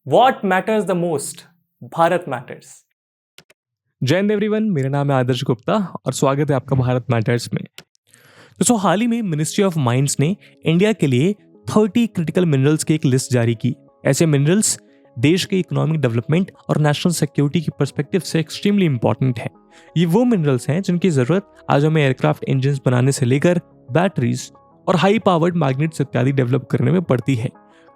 What matters the most? Bharat matters. जय Hind everyone, मेरा नाम है आदर्श गुप्ता और स्वागत है आपका भारत मैटर्स में। दोस्तों, हाल ही में मिनिस्ट्री ऑफ माइंस ने इंडिया के लिए 30 क्रिटिकल मिनरल्स की एक लिस्ट जारी की। ऐसे मिनरल्स देश के इकोनॉमिक डेवलपमेंट और नेशनल सिक्योरिटी की पर्सपेक्टिव से एक्सट्रीमली इंपॉर्टेंट है। ये वो मिनरल्स हैं जिनकी जरूरत आज हमें एयरक्राफ्ट इंजन बनाने से लेकर बैटरीज और हाई पावर्ड मैग्नेट्स इत्यादि डेवलप करने में पड़ती है।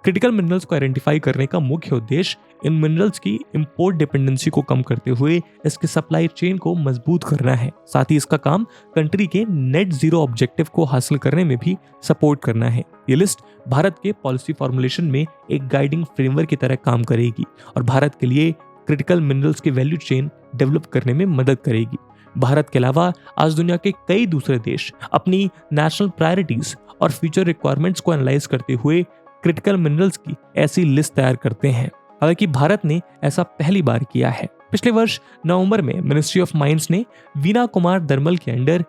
क्रिटिकल मिनरल्स को आइडेंटिफाई करने का मुख्य उद्देश्य इन मिनरल्स की इंपोर्ट डिपेंडेंसी को कम करते हुए इसके सप्लाई चेन को मजबूत करना है। साथ ही इसका काम कंट्री के नेट जीरो ऑब्जेक्टिव को हासिल करने में भी सपोर्ट करना है। ये लिस्ट भारत के पॉलिसी फॉर्मुलेशन में एक गाइडिंग फ्रेमवर्क की तरह काम करेगी और भारत के लिए क्रिटिकल मिनरल्स की वैल्यू चेन डेवलप करने में मदद करेगी। भारत के अलावा आज दुनिया के कई दूसरे देश अपनी नेशनल प्रायोरिटीज और फ्यूचर रिक्वायरमेंट्स को एनालाइज करते हुए क्रिटिकल मिनरल्स की ऐसी लिस्ट तैयार करते हैं। हालांकि भारत ने ऐसा पहली बार किया है। पिछले वर्ष नवंबर में मिनिस्ट्री ऑफ माइंस ने वीना कुमार दरमल के अंडर,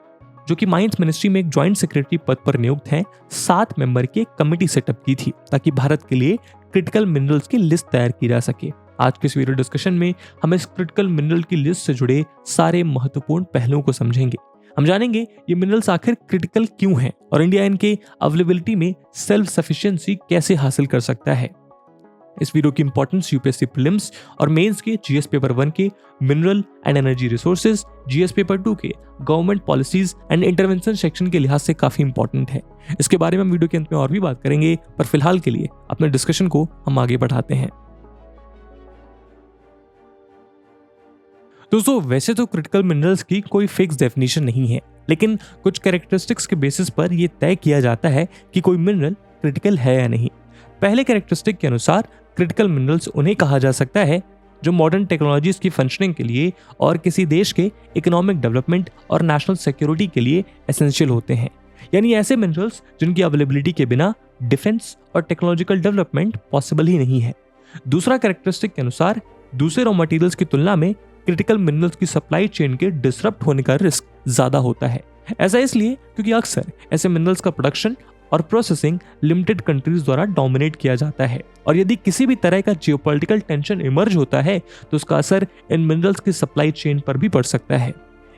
जो कि माइंस मिनिस्ट्री में एक ज्वाइंट सेक्रेटरी पद पर नियुक्त हैं, 7 मेंबर की एक कमेटी सेटअप की थी ताकि भारत के लिए क्रिटिकल मिनरल्स की लिस्ट तैयार की जा सके। आज के इस वीडियो डिस्कशन में हम इस क्रिटिकल मिनरल की लिस्ट से जुड़े सारे महत्वपूर्ण पहलुओं को समझेंगे। हम जानेंगे ये मिनरल्स आखिर क्रिटिकल क्यों हैं और इंडिया इनके अवेलेबिलिटी में सेल्फ सफिशिएंसी कैसे हासिल कर सकता है। इस वीडियो की इंपॉर्टेंस यूपीएससी प्रीलिम्स और मेंस के जीएस पेपर 1 के mineral and energy resources, GS paper 2 के government policies and intervention section के लिहाज से काफी इंपॉर्टेंट है। इसके बारे में हम वीडियो के अंत में और भी बात करेंगे, पर फिलहाल के लिए अपने डिस्कशन को हम आगे बढ़ाते हैं। दोस्तों, वैसे तो क्रिटिकल मिनरल्स की कोई फिक्स डेफिनेशन नहीं है, लेकिन कुछ कैरेक्टरिस्टिक्स के बेसिस पर यह तय किया जाता है कि कोई मिनरल क्रिटिकल है या नहीं। पहले कैरेक्टरिस्टिक के अनुसार क्रिटिकल मिनरल्स उन्हें कहा जा सकता है जो मॉडर्न टेक्नोलॉजीज की फंक्शनिंग के लिए और किसी देश के इकोनॉमिक डेवलपमेंट और नेशनल सिक्योरिटी के लिए एसेंशियल होते हैं, यानी ऐसे मिनरल्स जिनकी अवेलेबिलिटी के बिना डिफेंस और टेक्नोलॉजिकल डेवलपमेंट पॉसिबल ही नहीं है। दूसरा कैरेक्टरिस्टिक के अनुसार दूसरे रॉ मटेरियल्स की तुलना में क्रिटिकल मिनरल्स की सप्लाई चेन के डिसरप्ट होने का रिस्क ज्यादा होता है। ऐसा इसलिए क्योंकि अक्सर ऐसे मिनरल्स का प्रोडक्शन और प्रोसेसिंग लिमिटेड कंट्रीज द्वारा डोमिनेट किया जाता है और यदि किसी भी तरह का जियोपॉलिटिकल टेंशन इमर्ज होता है तो उसका असर इन मिनरल्स की सप्लाई चेन पर भी पड़ सकता है।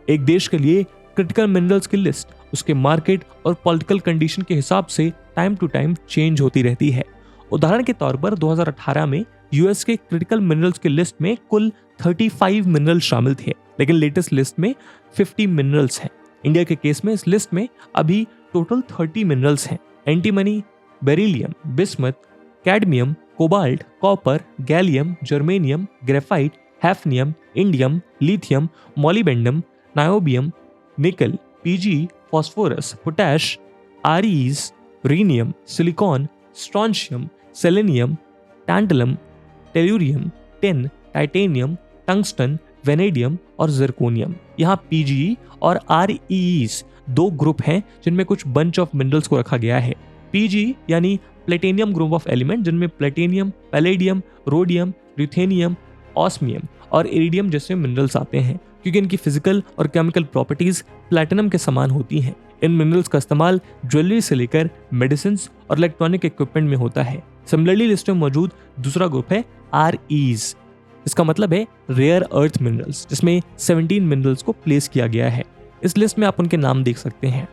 एक देश के लिए क्रिटिकल मिनरल्स की लिस्ट उसके मार्केट और पॉलिटिकल कंडीशन के हिसाब से टाइम टू टाइम चेंज होती रहती है। उदाहरण के तौर पर 2018 में यूएस के क्रिटिकल मिनरल्स की लिस्ट में कुल 35 मिनरल शामिल थे, लेकिन लेटेस्ट लिस्ट में 50 मिनरल्स हैं। इंडिया के केस में इस लिस्ट में अभी टोटल 30 मिनरल्स हैं। Antimony, beryllium, bismuth, cadmium, cobalt, copper, gallium, germanium, graphite, hafnium, indium, lithium, molybdenum, niobium, nickel, PG, phosphorus, potash, REEs, rhenium, silicon, strontium, selenium, tantalum, tellurium, tin, titanium, tungsten, vanadium और zirconium. यहाँ PGE और REEs 2 group हैं जिनमें कुछ bunch of minerals को रखा गया है। पीजीई यानी प्लेटिनियम ग्रुप ऑफ एलिमेंट, जिनमें प्लेटिनियम, पैलेडियम, रोडियम, ल्यूथेनियम, ऑस्मियम और इरिडियम जैसे मिनरल्स आते हैं, क्योंकि इनकी फिजिकल और केमिकल प्रॉपर्टीज प्लैटिनम के समान होती हैं। इन मिनरल्स का इस्तेमाल ज्वेलरी से लेकर मेडिसिन और इलेक्ट्रॉनिक इक्विपमेंट में होता है। सिमिलरली लिस्ट में मौजूद दूसरा ग्रुप है आरईज। इसका मतलब है रेयर अर्थ मिनरल्स, जिसमें 17 मिनरल्स को प्लेस किया गया है। इस लिस्ट में आप उनके नाम देख सकते हैं।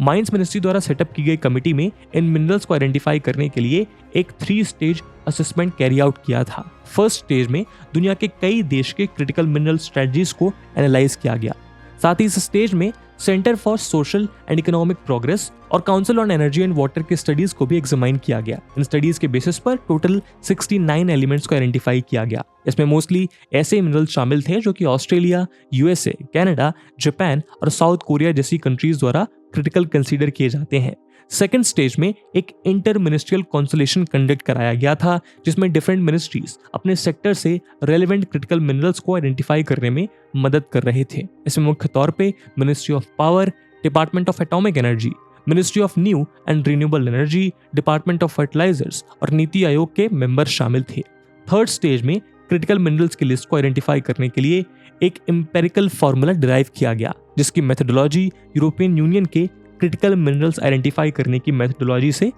माइंस मिनिस्ट्री द्वारा सेटअप की गई कमेटी में इन मिनरल्स को आइडेंटिफाई करने के लिए एक 3 स्टेज असेसमेंट कैरी आउट किया था। फर्स्ट स्टेज में दुनिया के कई देश के क्रिटिकल मिनरल स्ट्रेटजीज को एनालाइज किया गया। साथ ही इस स्टेज में Centre for Social and Economic Progress और Council on Energy and Water के स्टडीज को भी एग्जामाइन किया गया। इन स्टडीज के बेसिस पर टोटल 69 एलिमेंट्स को आइडेंटिफाई किया गया। इसमें मोस्टली ऐसे मिनरल्स शामिल थे जो कि ऑस्ट्रेलिया, यूएसए, कनाडा, जापान और साउथ कोरिया जैसी कंट्रीज द्वारा क्रिटिकल कंसीडर किए जाते हैं। सेकेंड स्टेज में एक इंटर मिनिस्ट्रियल कॉन्सुलेशन कंडक्ट कराया गया था, जिसमें डिफरेंट मिनिस्ट्रीज अपने सेक्टर से रेलेवेंट क्रिटिकल मिनरल्स को आइडेंटिफाई करने में मदद कर रहे थे। इसमें मुख्य तौर पे ministry of power, department of atomic energy, ministry of new and renewable energy, department of fertilisers और नीति आयोग के मेंबर शामिल थे। थर्ड स्टेज में क्रिटिकल मिनरल्स की लिस्ट को आइडेंटिफाई करने के लिए एक एम्पेरिकल फॉर्मूला डिराइव किया गया, जिसकी मेथोडोलॉजी यूरोपियन यूनियन के क्रिटिकल मिनरल्स आइडेंटिफाई करने की मेथोडोलॉजी से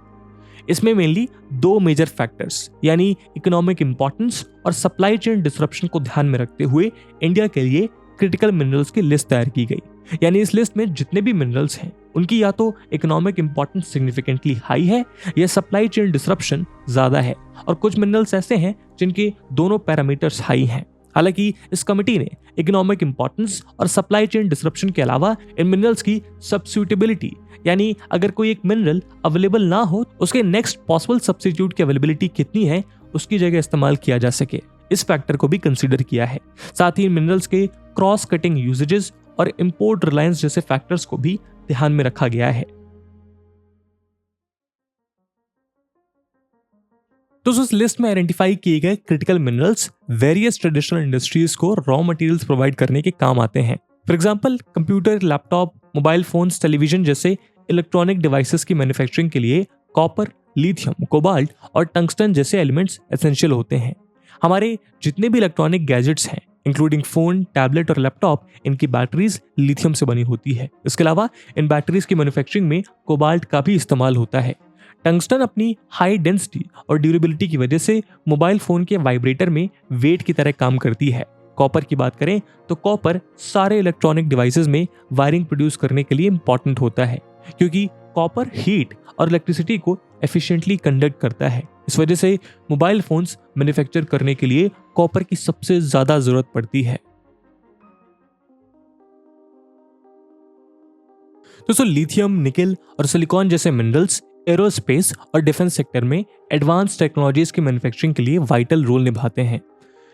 इसमें मेनली दो मेजर फैक्टर्स यानी इकोनॉमिक इंपॉर्टेंस और सप्लाई चेन डिसरप्शन को ध्यान में रखते हुए इंडिया के लिए क्रिटिकल मिनरल्स की लिस्ट तैयार की गई। यानी इस लिस्ट में जितने भी मिनरल्स हैं उनकी या तो इकोनॉमिक इंपॉर्टेंस सिग्निफिकेंटली हाई है या सप्लाई चेन डिसरप्शन ज्यादा है, और कुछ मिनरल्स ऐसे हैं जिनके दोनों पैरामीटर्स हाई हैं। हालांकि इस कमेटी ने इकोनॉमिक इंपॉर्टेंस और सप्लाई चेन डिसरप्शन के अलावा इन मिनरल्स की सब्स्टिट्यूटेबिलिटी यानी अगर कोई एक मिनरल अवेलेबल ना हो उसके नेक्स्ट पॉसिबल सब्स्टिट्यूट की अवेलेबिलिटी कितनी है उसकी जगह इस्तेमाल किया जा सके, इस फैक्टर को भी कंसीडर किया है। साथ ही इन मिनरल्स के क्रॉस कटिंग यूजेजेस और इंपोर्ट रिलायंस जैसे फैक्टर्स को भी ध्यान में रखा गया है। तो उस लिस्ट में आइडेंटिफाई किए गए critical minerals various traditional industries को रॉ मटेरियल्स प्रोवाइड करने के काम आते हैं। For example computer, laptop, mobile phones, television जैसे इलेक्ट्रॉनिक डिवाइसेस की मैन्युफैक्चरिंग के लिए कॉपर, लिथियम, कोबाल्ट और टंगस्टन जैसे एलिमेंट्स एसेंशियल होते हैं। हमारे जितने भी इलेक्ट्रॉनिक गैजेट्स हैं इंक्लूडिंग फोन, टैबलेट और लैपटॉप, इनकी बैटरीज लिथियम से बनी होती है। इसके अलावा इन बैटरीज की मैन्युफैक्चरिंग में कोबाल्ट का भी इस्तेमाल होता है। टंगस्टन अपनी हाई डेंसिटी और ड्यूरेबिलिटी की वजह से मोबाइल फोन के वाइब्रेटर में वेट की तरह काम करती है। कॉपर की बात करें तो कॉपर सारे इलेक्ट्रॉनिक डिवाइसेस में वायरिंग प्रोड्यूस करने के लिए इंपॉर्टेंट होता है, क्योंकि कॉपर हीट और इलेक्ट्रिसिटी को एफिशिएंटली कंडक्ट करता है। इस वजह से मोबाइल फोन्स मैन्युफैक्चर करने के लिए कॉपर की सबसे ज्यादा जरूरत पड़ती है। तो लिथियम, निकेल और सिलिकॉन जैसे मिनरल्स एरोस्पेस और डिफेंस सेक्टर में एडवांस टेक्नोलॉजीज की मैन्युफैक्चरिंग के लिए वाइटल रोल निभाते हैं।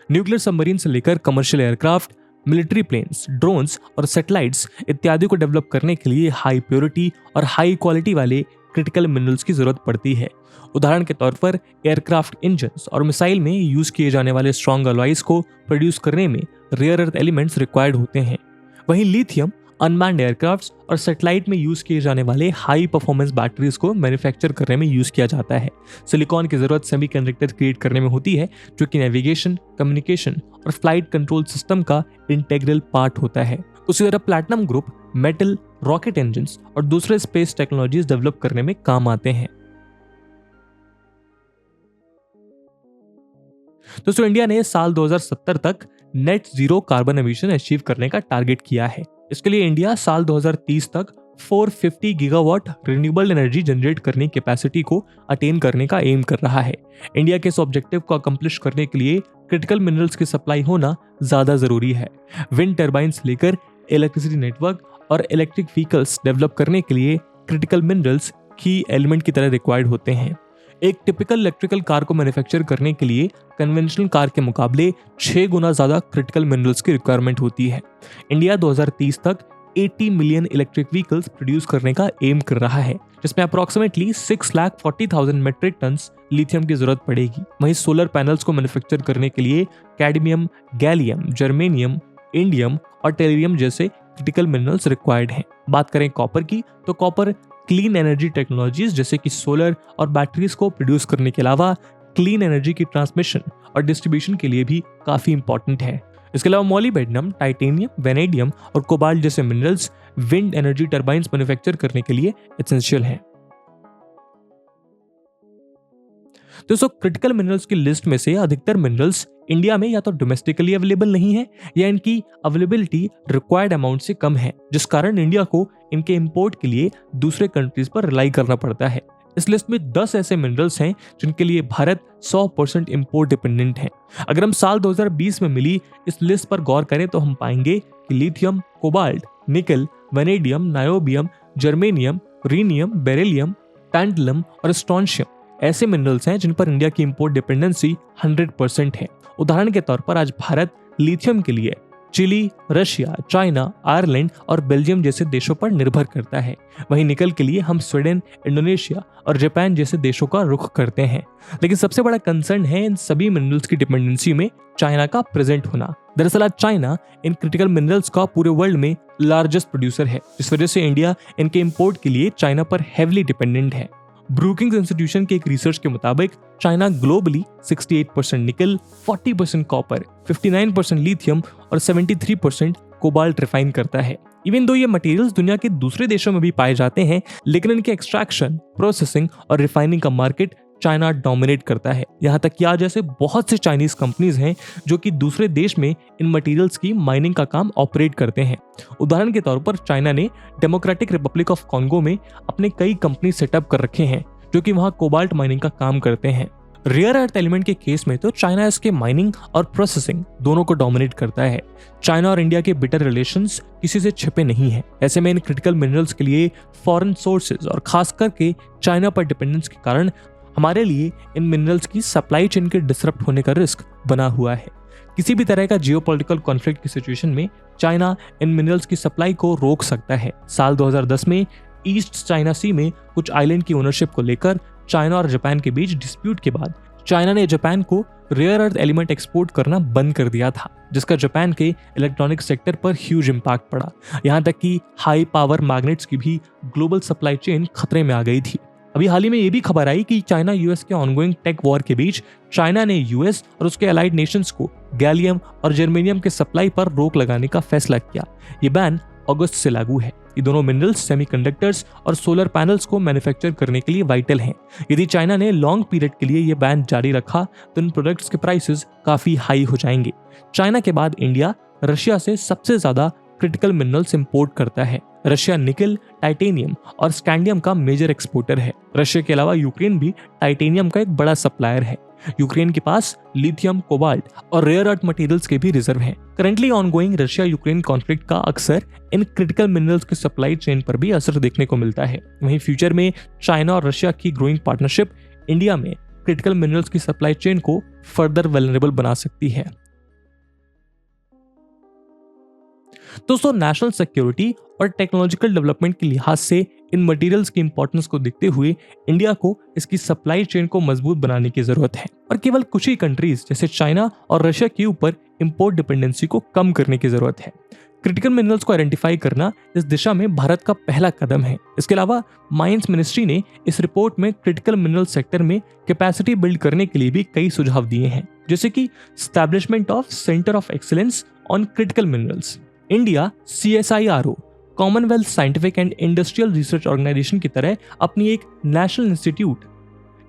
न्यूक्लियर सबमरीन से लेकर commercial aircraft, military planes, drones और सैटेलाइट्स इत्यादि को डेवलप करने के लिए हाई प्योरिटी और हाई क्वालिटी वाले क्रिटिकल मिनरल्स की जरूरत पड़ती है। उदाहरण के तौर पर एयरक्राफ्ट इंजन्स और मिसाइल में यूज किए जाने वाले स्ट्रॉन्ग अलॉयज को प्रोड्यूस करने में रेयर अर्थ एलिमेंट्स रिक्वायर्ड होते हैं। वहीं लिथियम अनमैन्ड एयरक्राफ्ट्स और सैटेलाइट में यूज किए जाने वाले हाई परफॉर्मेंस बैटरीज को मैन्युफैक्चर करने में यूज किया जाता है। सिलिकॉन की जरूरत सेमीकंडक्टर क्रिएट करने में होती है, जो कि नेविगेशन, कम्युनिकेशन और फ्लाइट कंट्रोल सिस्टम का इंटीग्रल पार्ट होता है। उसी तरह platinum group metal, rocket engines और दूसरे स्पेस टेक्नोलॉजीज डेवलप करने में काम आते हैं। दोस्तों इंडिया ने साल 2070 तक net zero carbon emission achieve करने का टारगेट किया है। इसके लिए इंडिया साल 2030 तक 450 गीगावाट रिन्यूएबल एनर्जी जनरेट करने की कैपेसिटी को अटेन करने का एम कर रहा है। इंडिया के इस ऑब्जेक्टिव को अकम्प्लिश करने के लिए क्रिटिकल मिनरल्स की सप्लाई होना ज्यादा जरूरी है। विंड टर्बाइन से लेकर इलेक्ट्रिसिटी नेटवर्क और इलेक्ट्रिक व्हीकल्स डेवलप करने के लिए क्रिटिकल मिनरल्स की एलिमेंट की तरह रिक्वायर्ड होते हैं। एक टिपिकल इलेक्ट्रिकल कार को मैन्युफैक्चर करने के लिए कन्वेंशनल कार के मुकाबले 6 गुना ज्यादा क्रिटिकल मिनरल्स की रिक्वायरमेंट होती है। इंडिया 2030 तक 80 मिलियन इलेक्ट्रिक व्हीकल्स प्रोड्यूस करने का एम कर रहा है, जिसमें अप्रोक्सीमेटली 6,40,000 मेट्रिक टन्स लिथियम की जरूरत पड़ेगी। वहीं सोलर पैनल्स को मैन्युफैक्चर करने के लिए कैडमियम, गैलियम, जर्मेनियम, इंडियम और टेरियम जैसे क्रिटिकल मिनरल्स रिक्वायर्ड हैं। बात करें कॉपर की तो कॉपर क्लीन एनर्जी टेक्नोलॉजीज जैसे कि सोलर और बैटरीज को प्रोड्यूस करने के अलावा क्लीन एनर्जी की ट्रांसमिशन और डिस्ट्रीब्यूशन के लिए भी काफी इंपॉर्टेंट है। इसके अलावा मोलिब्डेनम, टाइटेनियम, वेनेडियम और कोबाल्ट जैसे minerals wind energy turbines manufacture करने के लिए एसेंशियल हैं। दोस्तों क्रिटिकल मिनरल्स की लिस्ट में से अधिकतर मिनरल्स इंडिया में या तो डोमेस्टिकली अवेलेबल नहीं है या इनकी अवेलेबिलिटी रिक्वायर्ड अमाउंट से कम है, जिस कारण इंडिया को इनके इंपोर्ट के लिए दूसरे कंट्रीज पर रिलाई करना पड़ता है। इस लिस्ट में 10 ऐसे मिनरल्स हैं जिनके लिए भारत 100% इंपोर्ट डिपेंडेंट है। अगर हम साल 2020 में मिली इस लिस्ट पर गौर करें तो हम पाएंगे कि लिथियम, कोबाल्ट, निकल, vanadium, niobium, germanium, rhenium, beryllium, tantalum और स्ट्रोंशियम ऐसे मिनरल्स हैं जिन पर इंडिया की इंपोर्ट डिपेंडेंसी 100% है। उदाहरण के तौर पर आज भारत लिथियम के लिए चिली, रशिया, चाइना, आयरलैंड और बेल्जियम जैसे देशों पर निर्भर करता है। वहीं निकल के लिए हम स्वीडन, इंडोनेशिया और जापान जैसे देशों का रुख करते हैं। लेकिन सबसे बड़ा कंसर्न है इन सभी मिनरल्स की डिपेंडेंसी में चाइना का प्रेजेंट होना। दरअसल आज चाइना इन क्रिटिकल मिनरल्स का पूरे वर्ल्ड में लार्जेस्ट प्रोड्यूसर है, इस वजह से इंडिया इनके इंपोर्ट के लिए चाइना पर हेवली डिपेंडेंट है। ब्रूकिंग्स इंस्टीट्यूशन के एक रिसर्च के मुताबिक चाइना ग्लोबली 68% निकल, 40% कॉपर, 59% लिथियम और 73% कोबाल्ट रिफाइन करता है। इवन दो ये मटेरियल्स दुनिया के दूसरे देशों में भी पाए जाते हैं, लेकिन इनके एक्सट्रैक्शन, प्रोसेसिंग और रिफाइनिंग का मार्केट चाइना डोमिनेट करता है। यहाँ तक कि आज ऐसे बहुत से चाइनीज कंपनीज हैं जो कि दूसरे देश में इन मटेरियल्स की माइनिंग का काम ऑपरेट करते हैं। उदाहरण के तौर पर चाइना ने डेमोक्रेटिक रिपब्लिक ऑफ कॉन्गो में अपने कई कंपनी सेटअप कर रखे हैं जो कि वहाँ कोबाल्ट माइनिंग का काम करते हैं। रेयर अर्थ एलिमेंट के केस में तो चाइना इसके माइनिंग और प्रोसेसिंग दोनों को डोमिनेट करता है। चाइना और इंडिया के बिटर रिलेशंस किसी से छिपे नहीं हैं। ऐसे में इन क्रिटिकल मिनरल्स के लिए फॉरेन सोर्सेज और खास करके चाइना पर डिपेंडेंस के कारण हमारे लिए इन मिनरल्स की सप्लाई चेन के डिसरप्ट होने का रिस्क बना हुआ है। किसी भी तरह का जियोपॉलिटिकल कॉन्फ्लिक्ट की सिचुएशन में चाइना इन मिनरल्स की सप्लाई को रोक सकता है। साल 2010 में ईस्ट चाइना सी में कुछ आइलैंड की ओनरशिप को लेकर चाइना और जापान के बीच डिस्प्यूट के बाद चाइना ने जापान को रेयर अर्थ एलिमेंट एक्सपोर्ट करना बंद कर दिया था, जिसका जापान के इलेक्ट्रॉनिक सेक्टर पर ह्यूज इंपैक्ट पड़ा। यहाँ तक कि हाई पावर मैग्नेट्स की भी ग्लोबल सप्लाई चेन खतरे में आ गई थी। अभी हाल ही में ये भी खबर आई कि चाइना यूएस के ऑनगोइंग टेक वॉर के बीच चाइना ने यूएस और उसके अलाइड नेशंस को गैलियम और जर्मेनियम के सप्लाई पर रोक लगाने का फैसला किया। ये बैन अगस्त से लागू है। ये दोनों मिनरल्स सेमीकंडक्टर्स और सोलर पैनल्स को मैन्युफैक्चर करने के लिए वाइटल हैं। यदि चाइना ने लॉन्ग पीरियड के लिए ये बैन जारी रखा तो इन प्रोडक्ट्स के प्राइसेस काफी हाई हो जाएंगे। चाइना के बाद इंडिया रशिया से सबसे ज्यादा क्रिटिकल मिनरल्स इंपोर्ट करता है। रशिया निकल, टाइटेनियम और स्कैंडियम का मेजर एक्सपोर्टर है। रशिया के अलावा यूक्रेन भी टाइटेनियम का एक बड़ा सप्लायर है। यूक्रेन के पास लिथियम, कोबाल्ट और रेयर अर्थ मटेरियल्स के भी रिजर्व हैं। Currently ongoing Russia Ukraine conflict का अक्सर इन क्रिटिकल मिनरल्स की सप्लाई चेन पर भी असर देखने को मिलता है। वहीं फ्यूचर में चाइना और रशिया की ग्रोइंग पार्टनरशिप इंडिया में क्रिटिकल मिनरल्स की सप्लाई चेन को फर्दर वल्नरेबल बना सकती है। दोस्तों, नेशनल सिक्योरिटी और टेक्नोलॉजिकल डेवलपमेंट के लिहाज से इन मटेरियल्स की इंपॉर्टेंस को देखते हुए इंडिया को इसकी सप्लाई चेन को मजबूत बनाने की जरूरत है और केवल कुछ ही कंट्रीज जैसे चाइना और रशिया के ऊपर इंपोर्ट डिपेंडेंसी को कम करने की जरूरत है। क्रिटिकल मिनरल्स को आइडेंटिफाई करना इस दिशा में भारत का पहला कदम है। इसके अलावा माइंस मिनिस्ट्री ने इस रिपोर्ट में क्रिटिकल मिनरल सेक्टर में कैपेसिटी बिल्ड करने के लिए भी कई सुझाव दिए हैं, जैसे कि establishment of centre of excellence on critical minerals. India CSIRO, Commonwealth Scientific and Industrial Research Organisation की तरह अपनी एक नेशनल इंस्टीट्यूट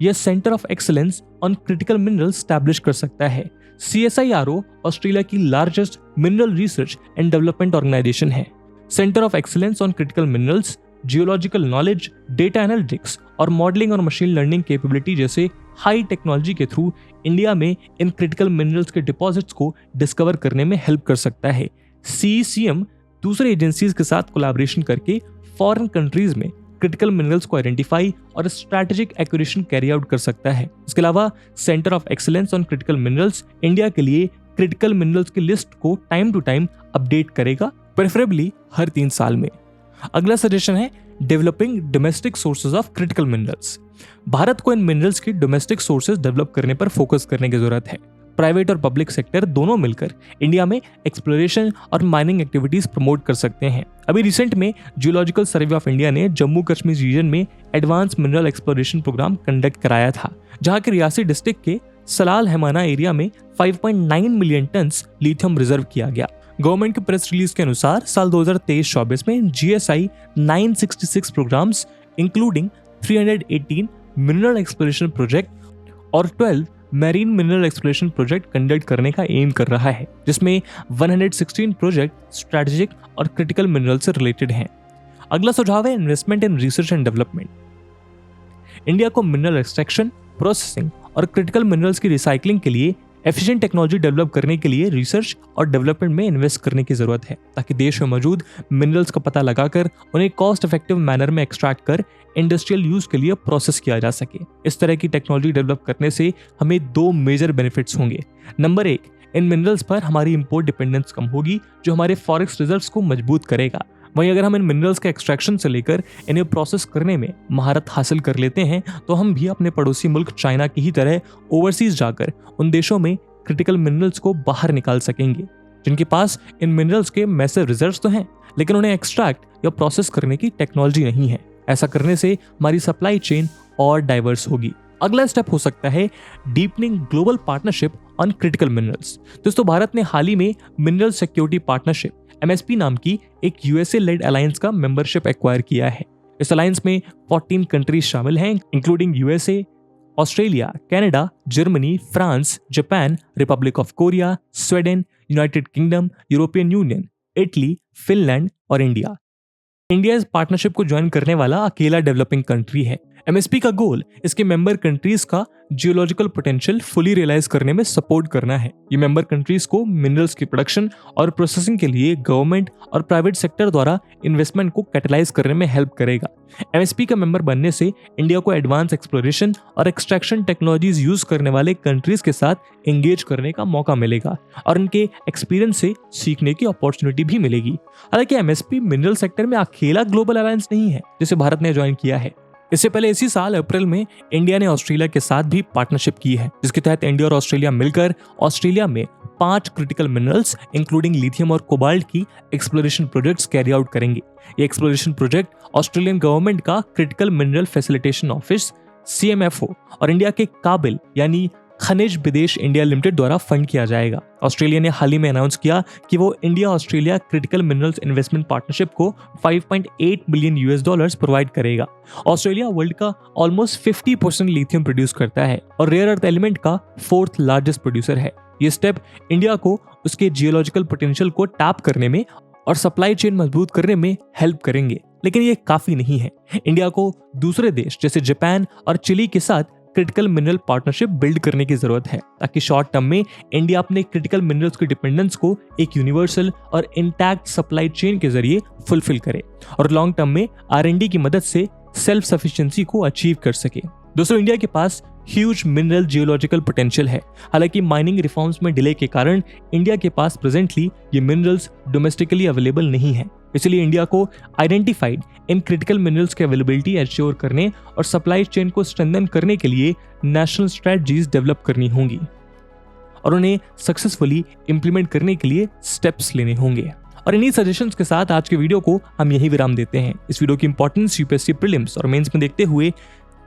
या centre of excellence on critical minerals establish कर सकता है। CSIRO ऑस्ट्रेलिया की largest mineral research and development organisation है। Centre of excellence on critical minerals geological knowledge, data analytics और मॉडलिंग और मशीन लर्निंग कैपेबिलिटी जैसे high technology के through India में इन क्रिटिकल मिनरल्स के डिपॉजिट्स को डिस्कवर करने में हेल्प कर सकता है। CECM दूसरे एजेंसीज के साथ कोलैबोरेशन करके फॉरेन कंट्रीज में क्रिटिकल मिनरल्स को आइडेंटिफाई और स्ट्रैटेजिक एक्विजिशन कैरी आउट कर सकता है। इसके अलावा centre of excellence on critical minerals India के लिए क्रिटिकल मिनरल्स की लिस्ट को टाइम टू टाइम अपडेट करेगा, प्रेफरेबली हर 3 साल में। अगला सजेशन है developing domestic sources of critical minerals. Bharat को इन मिनरल्स की डोमेस्टिक सोर्सेज डेवलप करने पर फोकस करने की जरूरत है। प्राइवेट और पब्लिक सेक्टर दोनों मिलकर इंडिया में एक्सप्लोरेशन और माइनिंग एक्टिविटीज प्रमोट कर सकते हैं। अभी रिसेंट में जियोलॉजिकल सर्वे ऑफ इंडिया ने जम्मू कश्मीर रीजन में advance mineral exploration programme conduct कराया था, जहां के रियासी डिस्ट्रिक्ट के सलाल हैमाना एरिया में 5.9 मिलियन टन लिथियम रिजर्व किया गया। गवर्नमेंट के प्रेस रिलीज के अनुसार साल 2023-24 में GSI 966 programmes including 318 mineral exploration project और 12 marine mineral exploration project conduct करने का एम कर रहा है, जिसमें 116 प्रोजेक्ट स्ट्रैटेजिक और क्रिटिकल मिनरल से रिलेटेड हैं। अगला सुझाव है investment in research and development. India को मिनरल एक्सट्रैक्शन, प्रोसेसिंग और क्रिटिकल मिनरल्स की रिसाइकलिंग के लिए एफिशिएंट टेक्नोलॉजी डेवलप करने के लिए रिसर्च और डेवलपमेंट में इन्वेस्ट करने की जरूरत है, ताकि देश में मौजूद मिनरल्स का पता लगाकर उन्हें कॉस्ट इफेक्टिव मैनर में एक्सट्रैक्ट कर इंडस्ट्रियल यूज के लिए प्रोसेस किया जा सके। इस तरह की टेक्नोलॉजी डेवलप करने से हमें 2 मेजर बेनिफिट्स होंगे। नंबर 1, इन मिनरल्स पर हमारी इंपोर्ट डिपेंडेंस कम होगी, जो हमारे फॉरेक्स रिजर्व्स को मजबूत करेगा। वहीं अगर हम इन मिनरल्स के एक्सट्रैक्शन से लेकर इन्हें प्रोसेस करने में महारत हासिल कर लेते हैं, तो हम भी अपने पड़ोसी मुल्क चाइना की ही तरह ओवरसीज जाकर उन देशों में क्रिटिकल मिनरल्स को बाहर निकाल सकेंगे, जिनके पास इन मिनरल्स के मैसिव रिजर्व्स तो हैं, लेकिन उन्हें एक्सट्रैक्ट या प्रोसेस करने की टेक्नोलॉजी नहीं है। ऐसा करने से हमारी सप्लाई चेन और डाइवर्स होगी। अगला स्टेप हो सकता है deepening global partnership on critical minerals. दोस्तों, भारत ने हाल ही में मिनरल सिक्योरिटी पार्टनरशिप MSP नाम की एक USA लेड अलायंस का मेंबरशिप एक्वायर किया है। इस अलायंस में 14 कंट्रीज शामिल हैं, including USA, Australia, Canada, Germany, France, Japan, Republic of Korea, Sweden, United kingdom, European union, Italy, Finland और इंडिया। इंडिया इस पार्टनरशिप को ज्वाइन करने वाला अकेला डेवलपिंग कंट्री है। MSP का गोल इसके मेंबर कंट्रीज का जियोलॉजिकल पोटेंशियल फुली रियलाइज करने में सपोर्ट करना है। ये मेंबर कंट्रीज को मिनरल्स की प्रोडक्शन और प्रोसेसिंग के लिए गवर्नमेंट और प्राइवेट सेक्टर द्वारा इन्वेस्टमेंट को कैटलाइज करने में हेल्प करेगा। MSP का मेंबर बनने से इंडिया को एडवांस एक्सप्लोरेशन और एक्सट्रैक्शन टेक्नोलॉजीज यूज करने वाले कंट्रीज के साथ एंगेज करने का मौका मिलेगा और उनके एक्सपीरियंस से सीखने की अपॉर्चुनिटी भी मिलेगी। हालांकि MSP मिनरल सेक्टर में अकेला ग्लोबल अलायंस नहीं है जिसे भारत ने ज्वाइन किया है। इससे पहले इसी साल अप्रैल में इंडिया ने ऑस्ट्रेलिया के साथ भी पार्टनरशिप की है, जिसके तहत इंडिया और ऑस्ट्रेलिया मिलकर ऑस्ट्रेलिया में 5 क्रिटिकल मिनरल्स इंक्लूडिंग लिथियम और कोबाल्ट की एक्सप्लोरेशन प्रोजेक्ट्स कैरी आउट करेंगे। ये एक्सप्लोरेशन प्रोजेक्ट ऑस्ट्रेलियन गवर्नमेंट का critical mineral facilitation office CMFO और इंडिया के काबिल यानी खनिज विदेश इंडिया लिमिटेड द्वारा फंड किया जाएगा। ऑस्ट्रेलिया ने हाल ही में अनाउंस किया कि वो India Australia critical minerals investment partnership को $5.8 बिलियन प्रोवाइड करेगा। ऑस्ट्रेलिया वर्ल्ड का ऑलमोस्ट 50% लिथियम प्रोड्यूस करता है और रेयर अर्थ एलिमेंट का 4th लार्जेस्ट प्रोड्यूसर है। ये स्टेप इंडिया को उसके जियोलॉजिकल पोटेंशियल को टैप करने में और सप्लाई चेन मजबूत करने में हेल्प करेंगे, लेकिन ये काफी नहीं है। इंडिया को दूसरे देश जैसे जापान और चिली के साथ क्रिटिकल मिनरल पार्टनरशिप बिल्ड करने की जरूरत है ताकि शॉर्ट टर्म में इंडिया अपने क्रिटिकल मिनरल्स की डिपेंडेंस को एक यूनिवर्सल और इंटैक्ट सप्लाई चेन के जरिए फुलफिल करे और लॉन्ग टर्म में R&D की मदद से सेल्फ सफिशिएंसी को अचीव कर सके। दोस्तों, इंडिया के पास ह्यूज मिनरल जियोलॉजिकल पोटेंशियल है। हालांकि माइनिंग रिफॉर्म्स में डिले के कारण इंडिया के पास प्रेजेंटली ये मिनरल्स डोमेस्टिकली अवेलेबल नहीं है। इसलिए इंडिया को आइडेंटिफाइड इन क्रिटिकल मिनरल्स की अवेलेबिलिटी एश्योर करने और सप्लाई चेन को स्ट्रेंथन करने के लिए नेशनल स्ट्रेटजीज डेवलप करनी होंगी और उन्हें सक्सेसफुली इंप्लीमेंट करने के लिए स्टेप्स लेने होंगे। और इन्हीं सजेशंस के साथ आज के वीडियो को हम यही विराम देते हैं। इस वीडियो की इंपॉर्टेंस UPSC प्रीलिम्स और मेंस में देखते हुए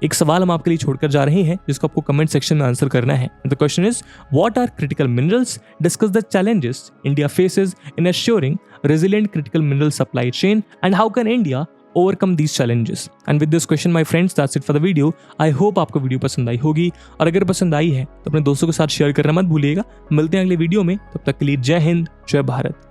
एक सवाल हम आपके लिए छोड़कर जा रहे हैं जिसको आपको कमेंट सेक्शन में आंसर करना है। The question is what are critical minerals, discuss the challenges India faces in assuring resilient critical mineral supply chain and how can India overcome these challenges. And with this question my friends, that's it for the video. I hope आपको video पसंद आई होगी और अगर पसंद आई है तो अपने दोस्तों के साथ शेयर करना मत भूलिएगा। मिलते हैं अगले वीडियो में, तब तक के लिए जय हिंद, जय भारत।